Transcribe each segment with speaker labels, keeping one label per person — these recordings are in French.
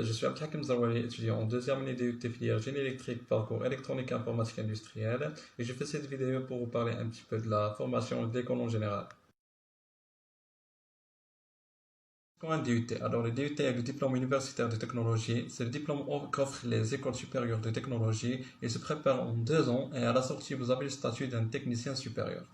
Speaker 1: Je suis Abdelhakim Zawari, étudiant en deuxième année DUT filière génie électrique, parcours électronique et informatique industrielle, et je fais cette vidéo pour vous parler un petit peu de la formation de l'école en général. Quand un DUT, alors le DUT est le diplôme universitaire de technologie, c'est le diplôme qu'offrent les écoles supérieures de technologie. Il se prépare en 2 ans et à la sortie vous avez le statut d'un technicien supérieur.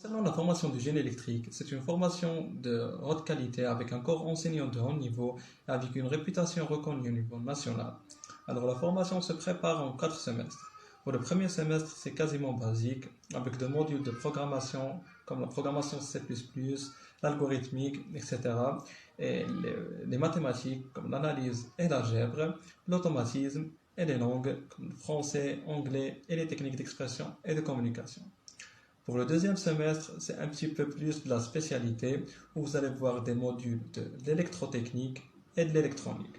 Speaker 1: Concernant la formation du génie électrique, c'est une formation de haute qualité avec un corps enseignant de haut niveau et avec une réputation reconnue au niveau national. Alors la formation se prépare en 4 semestres. Pour le premier semestre, c'est quasiment basique, avec des modules de programmation comme la programmation C++, l'algorithmique, etc. Et les mathématiques comme l'analyse et l'algèbre, l'automatisme et les langues comme le français, anglais et les techniques d'expression et de communication. Pour le deuxième semestre, c'est un petit peu plus de la spécialité où vous allez voir des modules de l'électrotechnique et de l'électronique.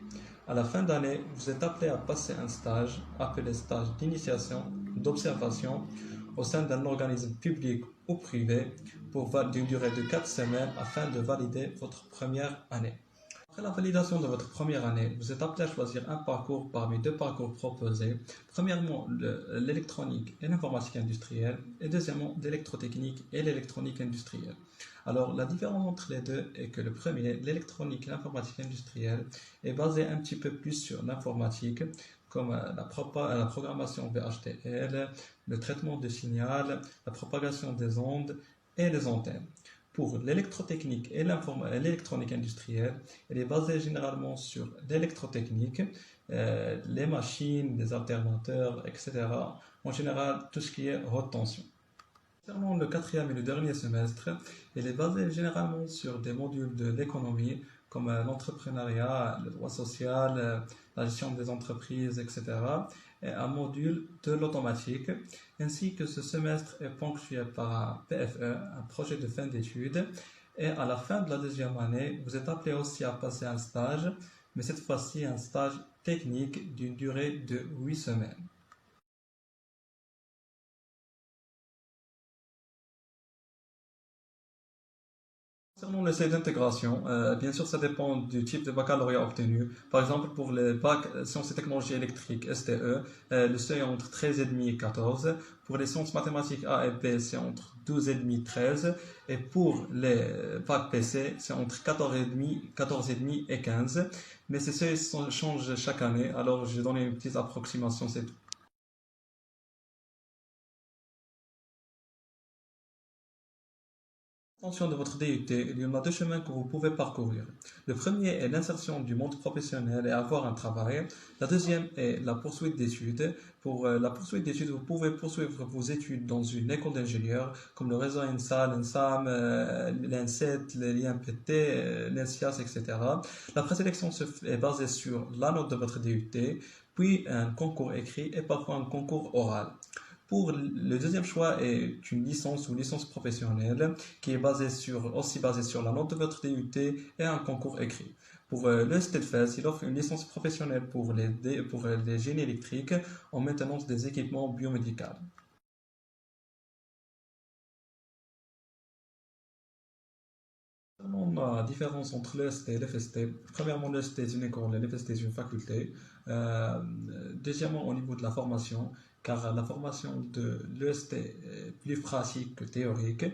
Speaker 1: À la fin d'année, vous êtes appelé à passer un stage appelé stage d'initiation, d'observation au sein d'un organisme public ou privé d'une durée de 4 semaines afin de valider votre première année. Après la validation de votre première année, vous êtes appelé à choisir un parcours parmi 2 parcours proposés. Premièrement, l'électronique et l'informatique industrielle, et deuxièmement, l'électrotechnique et l'électronique industrielle. Alors, la différence entre les deux est que le premier, l'électronique et l'informatique industrielle, est basé un petit peu plus sur l'informatique, comme la programmation VHDL, le traitement de signal, la propagation des ondes et les antennes. Pour l'électrotechnique et l'électronique industrielle, elle est basée généralement sur l'électrotechnique, les machines, les alternateurs, etc. En général, tout ce qui est haute tension. Concernant le quatrième et le dernier semestre, elle est basée généralement sur des modules de l'économie comme l'entrepreneuriat, le droit social, la gestion des entreprises, etc. Et un module de l'automatique, ainsi que ce semestre est ponctué par un PFE, un projet de fin d'études. Et à la fin de la deuxième année, vous êtes appelé aussi à passer un stage, mais cette fois-ci un stage technique d'une durée de 8 semaines. Concernant le seuil d'intégration, bien sûr, ça dépend du type de baccalauréat obtenu. Par exemple, pour les bacs sciences et technologies électriques STE, le seuil est entre 13,5 et 14. Pour les sciences mathématiques A et B, c'est entre 12,5 et 13. Et pour les bacs PC, c'est entre 14,5 et 15. Mais ces seuils changent chaque année, alors j'ai donné une petite approximation, c'est tout. En fonction de votre DUT, il y en a 2 chemins que vous pouvez parcourir. Le premier est l'insertion du monde professionnel et avoir un travail. La deuxième est la poursuite d'études. Pour la poursuite d'études, vous pouvez poursuivre vos études dans une école d'ingénieurs comme le réseau INSA, l'INSAM, l'INSET, l'IMPT, l'INSIAS, etc. La présélection est basée sur la note de votre DUT, puis un concours écrit et parfois un concours oral. Pour le deuxième choix est une licence ou licence professionnelle qui est aussi basée sur la note de votre DUT et un concours écrit. Pour le STEDFES, il offre une licence professionnelle pour les génies électriques en maintenance des équipements biomédicaux. Concernant la différence entre l'EST et l'FST, premièrement, l'EST est une école et l'FST est une faculté. Euh, Deuxièmement, au niveau de la formation, car la formation de l'EST est plus pratique que théorique,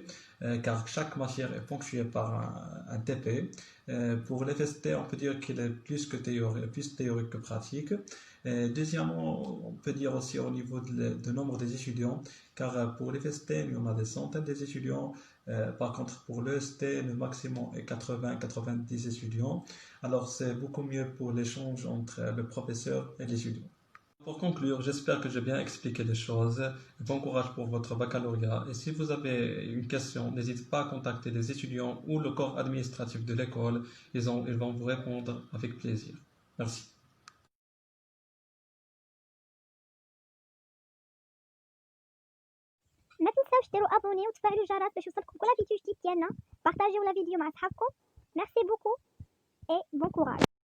Speaker 1: car chaque matière est ponctuée par un TP. Pour l'FST, on peut dire qu'il est plus théorique que pratique. Deuxièmement, on peut dire aussi au niveau de nombre des étudiants, car pour l'FST, il y en a des centaines d'étudiants. Par contre, pour l'EST, le maximum est 80-90 étudiants. Alors, c'est beaucoup mieux pour l'échange entre le professeur et l'étudiant. Pour conclure, j'espère que j'ai bien expliqué les choses. Bon courage pour votre baccalauréat. Et si vous avez une question, n'hésitez pas à contacter les étudiants ou le corps administratif de l'école. Ils vont vous répondre avec plaisir. Merci.
Speaker 2: ما تنساوش ديروا ابوني وتفعلوا الجرس باش يوصلكم كل فيديو جديد ديالنا. بارطاجيو لا فيديو مع صحابكم. ميرسي بوكو اي بون كوراج.